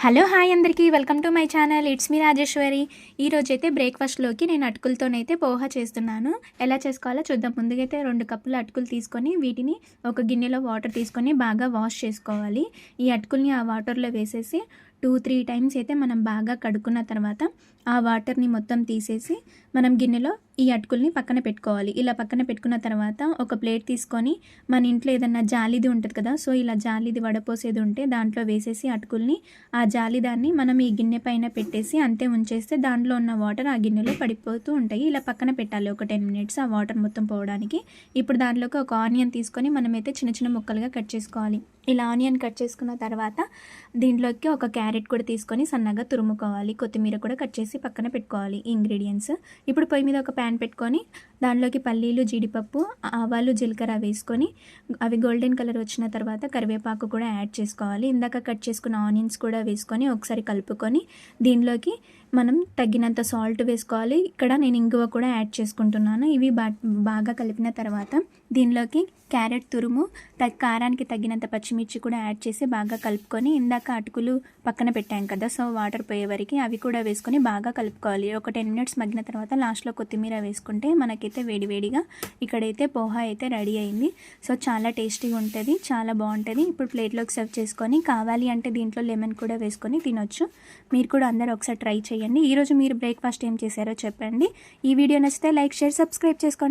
Hello hi అందరికీ welcome to my channel. It's me Rajeshwari. ఈరోజైతే బ్రేక్ఫాస్ట్లోకి నేను అటుకులతోనైతే పోహా చేస్తున్నాను. ఎలా చేసుకోవాలో చూద్దాం. ముందుగైతే 2 కప్పుల అటుకులు తీసుకొని వీటిని ఒక గిన్నెలో వాటర్ తీసుకొని బాగా వాష్ చేసుకోవాలి. ఈ అటుకుల్ని ఆ వాటర్లో వేసేసి 2-3 టైమ్స్ అయితే మనం బాగా కడుక్కున్న తర్వాత ఆ వాటర్ని మొత్తం తీసేసి మనం గిన్నెలో ఈ అటుకుల్ని పక్కన పెట్టుకోవాలి. ఇలా పక్కన పెట్టుకున్న తర్వాత ఒక ప్లేట్ తీసుకొని మన ఇంట్లో ఏదన్నా జాలిది ఉంటుంది కదా, సో ఇలా జాలిది వడపోసేది ఉంటే దాంట్లో వేసేసి అటుకుల్ని ఆ జాలిదాన్ని మనం ఈ గిన్నె పైన పెట్టేసి అంతే ఉంచేస్తే దాంట్లో ఉన్న వాటర్ ఆ గిన్నెలో పడిపోతూ ఉంటాయి. ఇలా పక్కన పెట్టాలి ఒక 10 మినిట్స్ ఆ వాటర్ మొత్తం పోవడానికి. ఇప్పుడు దాంట్లోకి ఒక ఆనియన్ తీసుకొని మనమైతే చిన్న చిన్న ముక్కలుగా కట్ చేసుకోవాలి. ఇలా ఆనియన్ కట్ చేసుకున్న తర్వాత దీంట్లోకి ఒక క్యారెట్ కూడా తీసుకొని సన్నగా తురుముకోవాలి. కొత్తిమీర కూడా కట్ చేసి పక్కన పెట్టుకోవాలి ఈ ఇంగ్రీడియంట్స్. ఇప్పుడు పొయ్యి మీద ఒక ప్యాన్ పెట్టుకొని దాంట్లోకి పల్లీలు, జీడిపప్పు, ఆవాలు, జీలకర్ర వేసుకొని అవి గోల్డెన్ కలర్ వచ్చిన తర్వాత కరివేపాకు కూడా యాడ్ చేసుకోవాలి. ఇందాక కట్ చేసుకున్న ఆనియన్స్ కూడా వేసుకొని ఒకసారి కలుపుకొని దీనిలోకి మనం తగినంత సాల్ట్ వేసుకోవాలి. ఇక్కడ నేను ఇంగువ కూడా యాడ్ చేసుకుంటున్నాను. ఇవి బాగా కలిపిన తర్వాత దీనిలోకి క్యారెట్ తురుము, కారానికి తగినంత పచ్చిమిర్చి కూడా యాడ్ చేసి బాగా కలుపుకొని ఇందాక అటుకులు పక్కన పెట్టాం కదా, సో వాటర్ పోయే వరకు అవి కూడా వేసుకొని బాగా కలుపుకోవాలి. ఒక 10 మినిట్స్ మగ్గిన తర్వాత లాస్ట్లో కొత్తిమీర వేసుకుంటే మనకైతే వేడివేడిగా ఇక్కడైతే పోహా అయితే రెడీ అయింది. సో చాలా టేస్టీగా ఉంటుంది, చాలా బాగుంటుంది. ఇప్పుడు ప్లేట్లోకి సర్వ్ చేసుకొని కావాలి అంటే దీంట్లో లెమన్ కూడా వేసుకొని తినొచ్చు. మీరు కూడా అందరూ ఒకసారి ట్రై చేయండి. ఈరోజు మీరు బ్రేక్ఫాస్ట్ ఏం చేశారో చెప్పండి. ఈ వీడియో నచ్చితే లైక్, షేర్, సబ్స్క్రైబ్ చేసుకోండి.